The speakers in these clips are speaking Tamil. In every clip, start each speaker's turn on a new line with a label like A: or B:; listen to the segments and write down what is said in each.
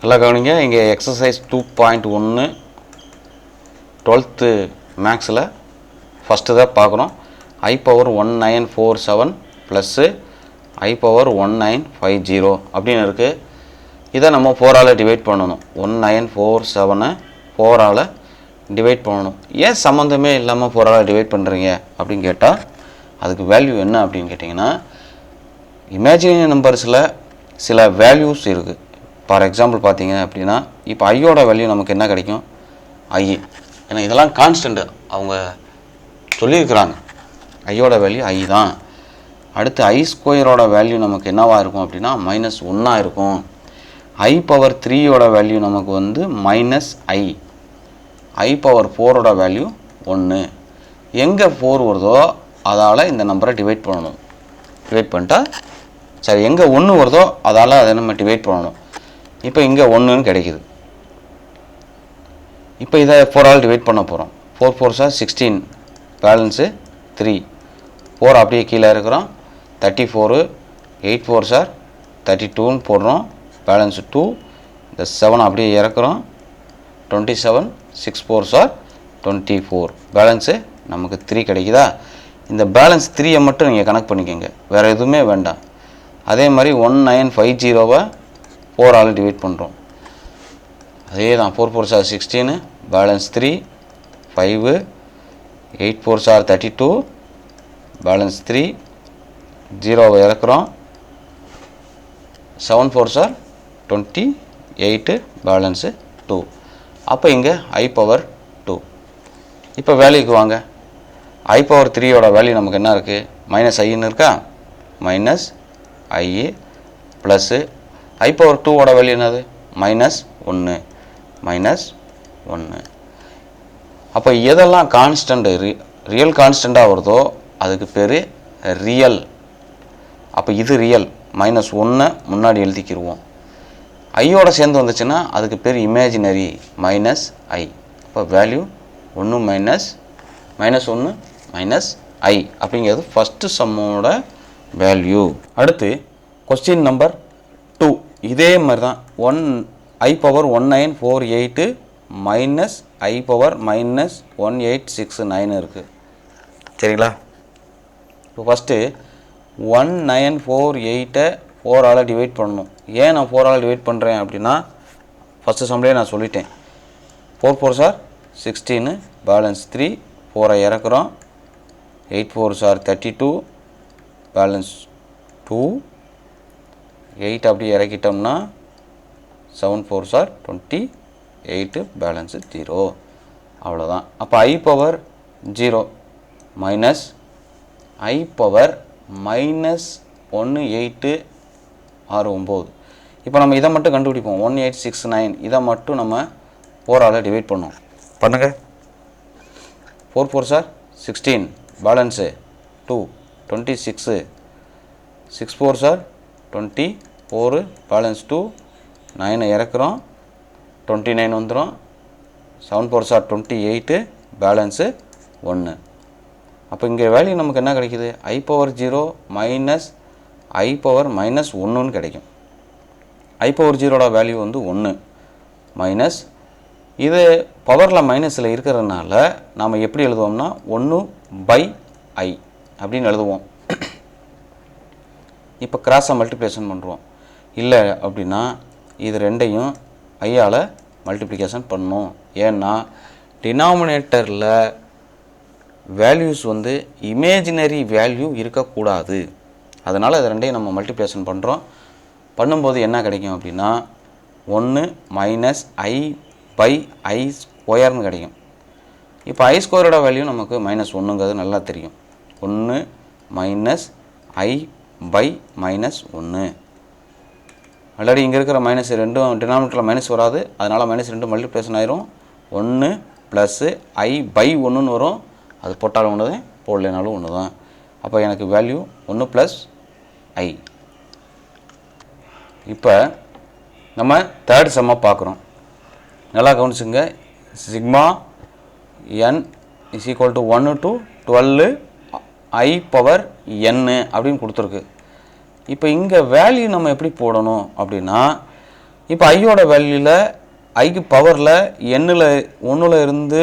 A: நல்லா கவனிங்க. இங்கே எக்ஸசைஸ் 2.1 12th மேக்ஸில் ஃபஸ்ட்டு தான் பார்க்குறோம். I power 1947 plus I power 1950 அப்படின்னு இருக்குது. இதை நம்ம 4ஆல் டிவைட் பண்ணணும். 1947 4ஆல் டிவைட் பண்ணணும். ஏன் சம்மந்தமே இல்லாமல் 4ஆல் டிவைட் பண்ணுறீங்க அப்படின்னு கேட்டால் அதுக்கு வேல்யூ என்ன அப்படின்னு கேட்டிங்கன்னா, இமேஜினரி நம்பர்ஸில் சில வேல்யூஸ் இருக்குது. ஃபார் எக்ஸாம்பிள் பார்த்தீங்க அப்படின்னா, இப்போ ஐயோட வேல்யூ நமக்கு என்ன கிடைக்கும்? ஐ. ஏன்னா இதெல்லாம் கான்ஸ்டண்ட்டு அவங்க சொல்லியிருக்கிறாங்க. ஐயோட வேல்யூ ஐ தான். அடுத்து ஐ ஸ்கொயரோட வேல்யூ நமக்கு என்னவாக இருக்கும் அப்படின்னா -1 இருக்கும். I பவர் 3யோட வேல்யூ நமக்கு வந்து -i. I பவர் 4ஓட வேல்யூ 1. எங்கே 4 வருதோ அதால் இந்த நம்பரை டிவைட் பண்ணணும். டிவைட் பண்ணிட்டா சரி, எங்கே 1 வருதோ அதால் அதை நம்ம டிவைட் பண்ணணும். இப்போ இங்கே 1ன்னு கிடைக்குது. இப்போ இதை 4ஆல் டிவைட் பண்ண போகிறோம். 4 4s are 16, பேலன்ஸு 3. 4 அப்படியே கீழே இருக்கிறோம். 34, 8 4s are 32ன்னு போடுறோம், பேலன்ஸு 2. இந்த 7 அப்படியே இறக்குறோம். 27, 6 4s are 24, பேலன்ஸு நமக்கு 3 கிடைக்குதா? இந்த பேலன்ஸ் 3ஐ மட்டும் நீங்கள் கனெக்ட் பண்ணிக்கோங்க, வேறு எதுவுமே வேண்டாம். அதே மாதிரி 1950வை 4ஆல் டிவைட் பண்ணுறோம். அதே தான். 4 4s are 16, balance 3, 5, 8 4s are 32, balance 3, 0வை இறக்குறோம். 7 4s are 28, balance 2. அப்போ இங்கே I பவர் 2. இப்போ வேல்யூக்கு வாங்க. I பவர் 3யோட வேல்யூ நமக்கு என்ன இருக்குது? -iன்னு இருக்கா? -i ப்ளஸ்ஸு I பவர் 2ஓட வேல்யூ என்னது? -1. -1. அப்போ எதெல்லாம் கான்ஸ்டன்ட் ரியல் கான்ஸ்டண்ட்டாக வருதோ அதுக்கு பேர் ரியல். அப்போ இது ரியல். -1 முன்னாடி எழுதிக்கிடுவோம். ஐயோட சேர்ந்து வந்துச்சுன்னா அதுக்கு பேர் இமேஜினரி, -i. இப்போ வேல்யூ 1 -i அப்படிங்கிறது ஃபஸ்ட்டு சம்மோட வேல்யூ. அடுத்து கொஸ்டின் நம்பர் 2. இதே மாதிரி தான். I பவர் 1948 -i பவர் -1869 இருக்குது. சரிங்களா? இப்போ ஃபஸ்ட்டு 1948ஐ 4ஆல் டிவைட் பண்ணணும். ஏன் நான் 4ஆல் டிவைட் பண்ணுறேன் அப்படின்னா, ஃபஸ்ட்டு சம்லேயே நான் சொல்லிட்டேன். 4 4s are 16, balance 3, 4ஐ இறக்குறோம். 8 4s are 32, balance 2. 8 அப்படியே இறக்கிட்டோம்னா 7 4s are 28, பேலன்ஸு 0. அவ்வளோதான். அப்போ I power 0 minus I power -18 6 9. இப்போ நம்ம இதை மட்டும் கண்டுபிடிப்போம். 1869 இதை மட்டும் நம்ம 4ஆல் டிவைட் பண்ணுவோம். பண்ணுங்க. 4 4s are 16, balance 2, 26. 6 4s are 24, balance 2. 9ஐ இறக்குறோம். 29 வந்துடும். 7 4s are 28, பேலன்ஸு 1. அப்போ இங்கே வேல்யூ நமக்கு என்ன கிடைக்குது? I power 0 minus I power -1ன்னு கிடைக்கும். I பவர் 0ஓட வேல்யூ வந்து 1 மைனஸ் இது பவரில் மைனஸில் இருக்கிறதுனால நாம் எப்படி எழுதுவோம்னா 1/i அப்படின்னு எழுதுவோம். இப்போ கிராஸாக மல்டிப்ளிகேஷன் பண்ணுறோம். இல்லை அப்படின்னா இது ரெண்டையும் ஐயால் மல்டிப்ளிகேஷன் பண்ணணும். ஏன்னா டினாமினேட்டரில் வேல்யூஸ் வந்து இமேஜினரி வேல்யூ இருக்கக்கூடாது. அதனால் இது ரெண்டையும் நம்ம மல்டிப்ளிகேஷன் பண்ணுறோம். பண்ணும்போது என்ன கிடைக்கும் அப்படின்னா 1 -i/i ஸ்கொயர்னு கிடைக்கும். இப்போ I ஸ்கொயரோட வேல்யூ நமக்கு -1ங்கிறது நல்லா தெரியும். 1 -i/-1. ஆல்ரெடி இங்கே இருக்கிற -2 டினாமினேட்டரில் மைனஸ் வராது, அதனால் -2 மல்டிப்ளிகேஷன் ஆயிரும். 1 + i/1ன்னு வரும். அது போட்டாலும் ஒன்று தான், போடலைனாலும் ஒன்று தான். அப்போ எனக்கு வேல்யூ 1 + i. இப்போ நம்ம தேர்ட் சம்மை பார்க்குறோம். நல்லா கவனிச்சுங்க. Sigma n = 1 to 12 I power n அப்படின்னு கொடுத்துருக்கு. இப்போ இங்கே வேல்யூ நம்ம எப்படி போடணும் அப்படின்னா இப்போ ஐயோட வேல்யூவில் ஐக்கு பவரில் எண்ணில் ஒன்றில் இருந்து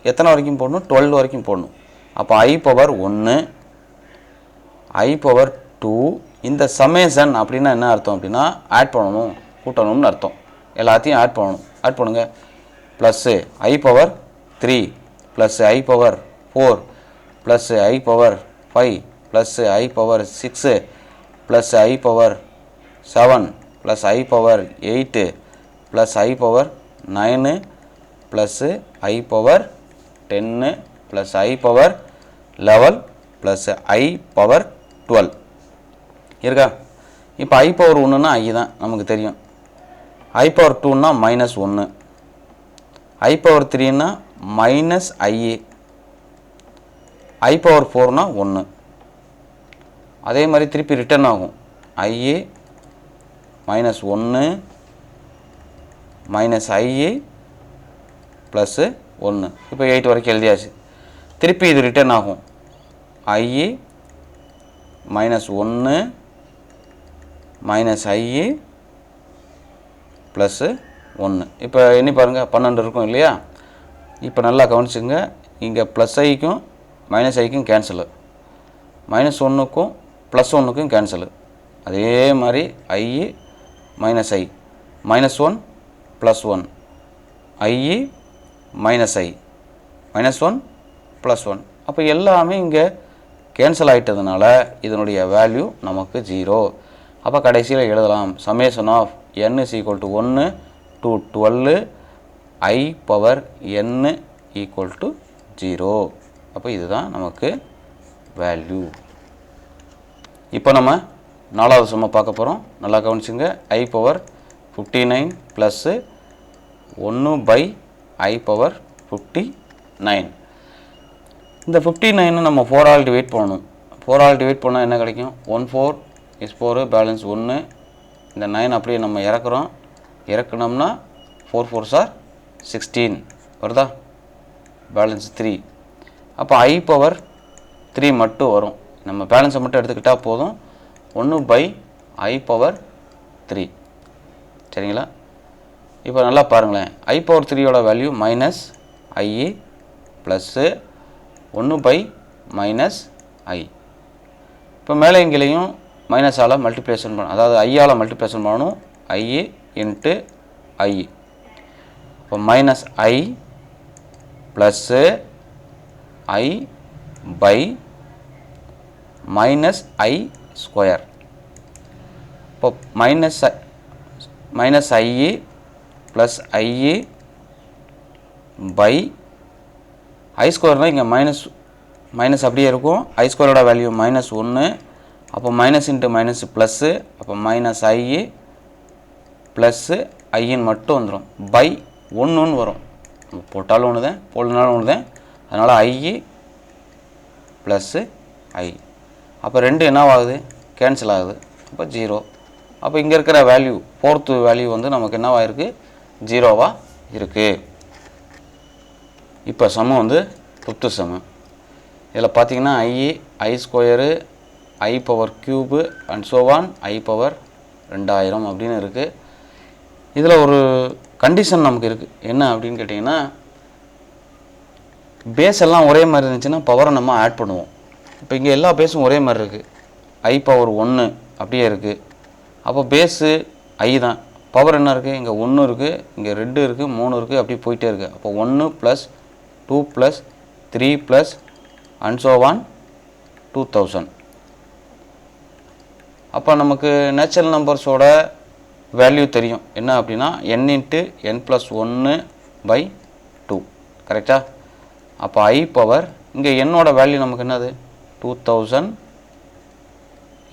A: எத்தனை வரைக்கும் போடணும்? 12 வரைக்கும் போடணும். அப்போ ஐ பவர் 1, ஐ பவர் 2, இந்த சமேசன் அப்படின்னா என்ன அர்த்தம் அப்படின்னா ஆட் பண்ணணும், கூட்டணும்னு அர்த்தம். எல்லாத்தையும் ஆட் பண்ணணும். ஆட் பண்ணுங்கள். ப்ளஸ்ஸு ஐ பவர் 3 ப்ளஸ் ஐ பவர் 4 ப்ளஸ் ஐ பவர் 5 ப்ளஸ் ஐ பவர் 6 ப்ளஸ் ஐ பவர் 7 ப்ளஸ் ஐ பவர் 8 ப்ளஸ் ஐ பவர் 9 ப்ளஸ் ஐ பவர் 10 ப்ளஸ் ஐ பவர் 11 ப்ளஸ் ஐ பவர் 12 இருக்கா? இப்போ ஐ பவர் 1ன்னா ஐ தான் நமக்கு தெரியும். ஐ பவர் 2ன்னா -1, ஐ பவர் 3ன்னா -ஐஏ, ஐ பவர் 4ன்னா 1. அதே மாதிரி திருப்பி ரிட்டர்ன் ஆகும். ஐஏ -1 -ஐஏ ப்ளஸ்ஸு 1. இப்போ 8 வரைக்கும் எழுதியாச்சு. திருப்பி இது ரிட்டர்ன் ஆகும். ஐஏ -1 -ஐஏ ப்ளஸ்ஸு 1. இப்போ எண்ணி பாருங்கள், 12 இருக்கும் இல்லையா? இப்போ நல்லா கவனிச்சுங்க. இங்கே ப்ளஸ் ஐக்கும் மைனஸ் ஐக்கும் கேன்சலு, -1க்கும் +1க்கும் கேன்சலு. அதே மாதிரி ஐஏ -ஐ, -1 +1, ஐஏ -ஐ, -1 +1. அப்போ எல்லாமே இங்கே கேன்சல் ஆகிட்டதுனால இதனுடைய வேல்யூ நமக்கு 0. அப்போ கடைசியில் எழுதலாம் summation of n = 1 to 12 I power n = 0. அப்போ இதுதான் நமக்கு வேல்யூ. இப்போ நம்ம 4வது சம்மை பார்க்க போகிறோம். நல்லா கவனிச்சுங்க. I power 59 plus 1/i power 59. இந்த 59 நம்ம 4 ஆல் டிவைட் பண்ணணும். 4 ஆல் டிவைட் பண்ணால் என்ன கிடைக்கும்? 1 4 is 4, பேலன்ஸ் 1. இந்த 9 அப்படியே நம்ம இறக்கணும்னா 4 4s are 16 வருதா? பேலன்ஸ் 3. அப்போ ஐ பவர் 3 மட்டும் வரும். நம்ம பேலன்ஸை மட்டும் எடுத்துக்கிட்டால் போதும். 1/i power 3. சரிங்களா? இப்போ நல்லா பாருங்களேன். ஐ பவர் 3யோட வேல்யூ -ஐஏ ப்ளஸ்ஸு 1/-i. இப்போ மேலே இங்கேயும் மைனஸால் மல்டிப்ளேஷன் பண்ணணும், அதாவது ஐயால் மல்டிப்ளேஷன் பண்ணணும். ஐஏ இன்ட்டு ஐ. இப்போ -i plus I by -i square. இப்போ -ஐஏ ப்ளஸ் ஐஏ பை ஐ ஸ்கொயர்னால் இங்கே மைனஸ் அப்படியே இருக்கும். ஐ ஸ்கொயரோட வேல்யூ -1. அப்போ மைனஸ் இன்ட்டு மைனஸ் ப்ளஸ்ஸு. அப்போ -ஐஏ ப்ளஸ்ஸு ஐன்னு மட்டும் வந்துடும். பை 1ன்னு வரும். போட்டாலும் ஒன்று தான், போடலனாலும் ஒன்று தான். அதனால் ஐஏ ப்ளஸ்ஸு ஐ. அப்போ 2 என்னவாகுது? கேன்சல் ஆகுது. அப்போ 0. அப்போ இங்கே இருக்கிற வேல்யூ 4th வேல்யூ வந்து நமக்கு என்னவாயிருக்கு? 0வா இருக்குது. இப்போ சமம் வந்து 5th சமு. இதில் பார்த்தீங்கன்னா ஐஏ, i square, i power cube and so on, i power 2000 அப்படின்னு இருக்குது. இதில் ஒரு கண்டிஷன் நமக்கு இருக்குது. என்ன அப்படின்னு கேட்டிங்கன்னா, பேஸ் எல்லாம் ஒரே மாதிரி இருந்துச்சுன்னா பவரை நம்ம ஆட் பண்ணுவோம். இப்போ இங்கே எல்லா பேஸும் ஒரே மாதிரி இருக்குது. ஐ பவர் 1 அப்படியே இருக்குது. அப்போ பேஸு ஐ தான். பவர் என்ன இருக்குது? இங்கே 1 இருக்குது, இங்கே 2 இருக்குது, 3 இருக்குது, அப்படி போயிட்டே இருக்குது. அப்போ 1 + 2 + 3 + and so on 2000. அப்போ நமக்கு நேச்சுரல் நம்பர்ஸோட வேல்யூ தெரியும். என்ன அப்படின்னா n × n + 1/2. கரெக்டா? அப்போ ஐ பவர் இங்கே என்னோட வேல்யூ நமக்கு என்னது? 2000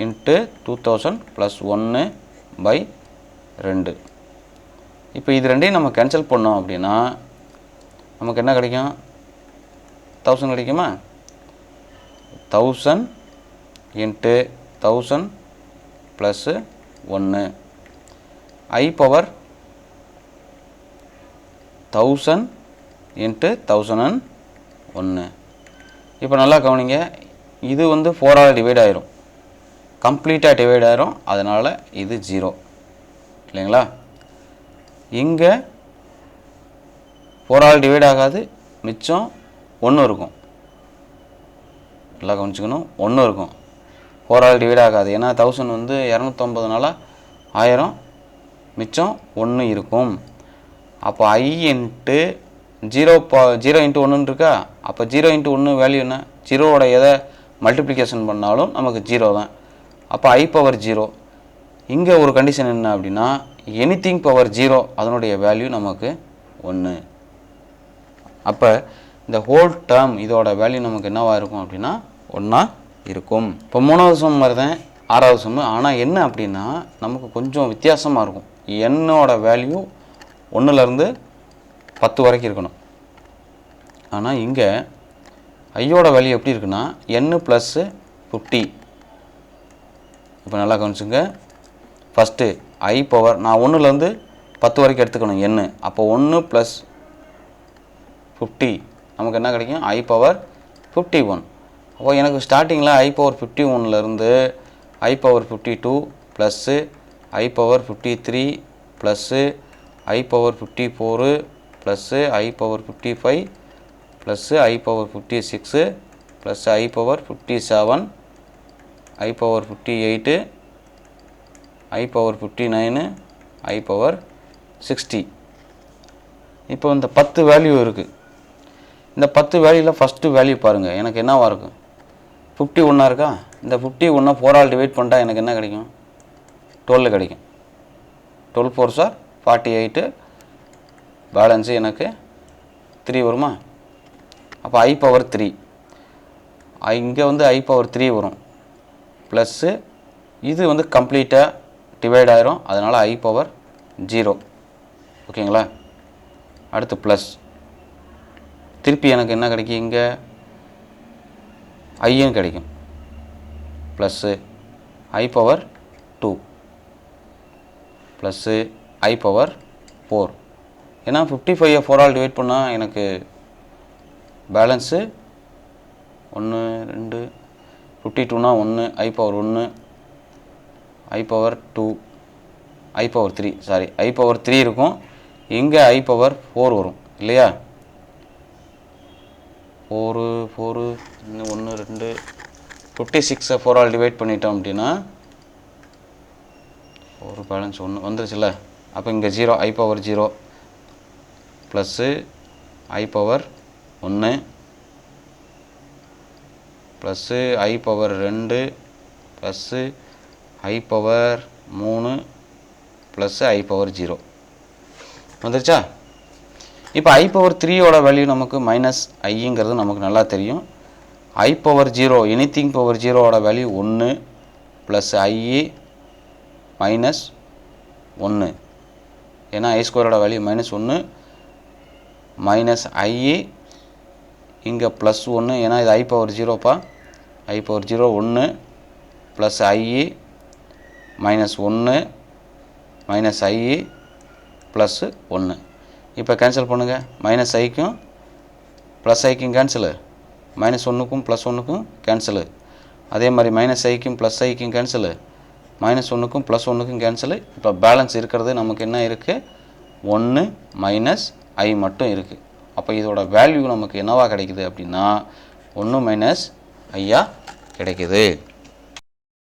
A: × 2000 + 1/2. இப்போ இது ரெண்டையும் நம்ம கேன்சல் பண்ணோம் அப்படின்னா நமக்கு என்ன கிடைக்கும்? 1000 கிடைக்குமா? 1000 × 1000 + 1. I power 1000 × 1001. இப்போ நல்லா கவனிங்க. இது வந்து 4ஆல் டிவைட் ஆயிரும், கம்ப்ளீட்டாக டிவைட் ஆயிரும். அதனால் இது 0 இல்லைங்களா? இங்கே 4ஆல் டிவைட் ஆகாது, மிச்சம் 1 இருக்கும். நல்லா கவனிச்சுக்கணும், 1 இருக்கும். 4ஆல் டிவைட் ஆகாது, ஏன்னா 1000 வந்து 250நால 1000, மிச்சம் 1 இருக்கும். அப்போ I இன்ட்டு 0 இன்ட்டு 1 இருக்கா, அப்போ 0 இன்ட்டு 1 வேல்யூ என்ன, 0வோட எதை மல்டிப்ளிகேஷன் பண்ணாலும் நமக்கு 0 தான். அப்போ I பவர் 0. இங்கே ஒரு கண்டிஷன் என்ன அப்படின்னா எனிதிங் பவர் 0 அதனுடைய வேல்யூ நமக்கு 1. அப்போ இந்த ஹோல் டேர்ம் இதோட வேல்யூ நமக்கு என்னவாக இருக்கும் அப்படின்னா 1 இருக்கும். இப்போ 3வது சம் மாதிரி தான் 6வது சம். ஆனால் என்ன அப்படின்னா நமக்கு கொஞ்சம் வித்தியாசமாக இருக்கும். என்னோட வேல்யூ 1லேருந்து 10 வரைக்கும் இருக்கணும். ஆனால் இங்கே ஐயோட வேல்யூ எப்படி இருக்குன்னா n + 50. இப்போ நல்லா கவனிச்சுங்க. ஃபஸ்ட்டு I பவர் நான் 1லேருந்து 10 வரைக்கும் எடுத்துக்கணும் n. அப்போ 1 + 50 நமக்கு என்ன கிடைக்கும், I பவர் 51. அப்போ எனக்கு ஸ்டார்டிங்கில் I பவர் 51லேருந்து I power 52 plus I power 53 plus I power 54 plus I power 55 plus I power 56 plus I power 57, I power 58, I power 59, I power 60. இப்போ இந்த 10 வேல்யூ இருக்குது. இந்த 10 வேல்யூவில் ஃபஸ்ட்டு வேல்யூ பாருங்கள், எனக்கு என்னவாக இருக்கும், 51 இருக்கா. இந்த 51 4ஆல் டிவைட் பண்ணிட்டா எனக்கு என்ன கிடைக்கும், 12 கிடைக்கும். 12 4s are 48, பேலன்ஸு எனக்கு 3 வருமா. அப்போ I பவர் 3, இங்கே வந்து I பவர் 3 வரும், ப்ளஸ்ஸு இது வந்து கம்ப்ளீட்டாக டிவைட் ஆயிரும், அதனால் I பவர் 0. ஓகேங்களா. அடுத்து ப்ளஸ் திருப்பி எனக்கு என்ன கிடைக்கும், இங்கே ஐயும் கிடைக்கும், plus I power 2 plus I power 4. ஏன்னா 55 4ஆல் டிவைட் பண்ணால் எனக்கு balance 1 2 52னா 1, I power 1, I power 2, I power 3, sorry I power 3 இருக்கும். இங்கே I பவர் 4 வரும் இல்லையா. 4 4 1 2 56 4ஆல் டிவைட் பண்ணிட்டோம் அப்படின்னா ஒரு பேலன்ஸ் 1 வந்துருச்சுல்ல. அப்போ இங்கே 0, I power 0 plus I power 1 plus I power 2 plus I power 3 plus I power 0 வந்துருச்சா. இப்போ I பவர் 3யோட வேல்யூ நமக்கு மைனஸ் ஐங்கிறது நமக்கு நல்லா தெரியும். I பவர் 0 எனிதிங் பவர் 0வோட வேல்யூ 1 ப்ளஸ் I மைனஸ் 1. ஏன்னா I ஸ்கொயரோட வேல்யூ -1 மைனஸ் I இங்கே ப்ளஸ் 1, ஏன்னா இது I பவர் 0பா. I power 0 1 plus I minus 1 minus I plus 1. இப்போ கேன்சல் பண்ணுங்கள். மைனஸ் ஐக்கும் ப்ளஸ் ஐக்கும் கேன்சலு, -1க்கும் +1க்கும் கேன்சலு. அதே மாதிரி மைனஸ் ஐக்கும் ப்ளஸ் ஐக்கும் கேன்சலு, -1க்கும் +1க்கும் கேன்சலு. இப்போ பேலன்ஸ் இருக்கிறது நமக்கு என்ன இருக்குது, 1 மைனஸ் I மட்டும் இருக்குது. அப்போ இதோட வேல்யூ நமக்கு என்னவா கிடைக்குது அப்படின்னா 1 மைனஸ் ஐயா கிடைக்குது.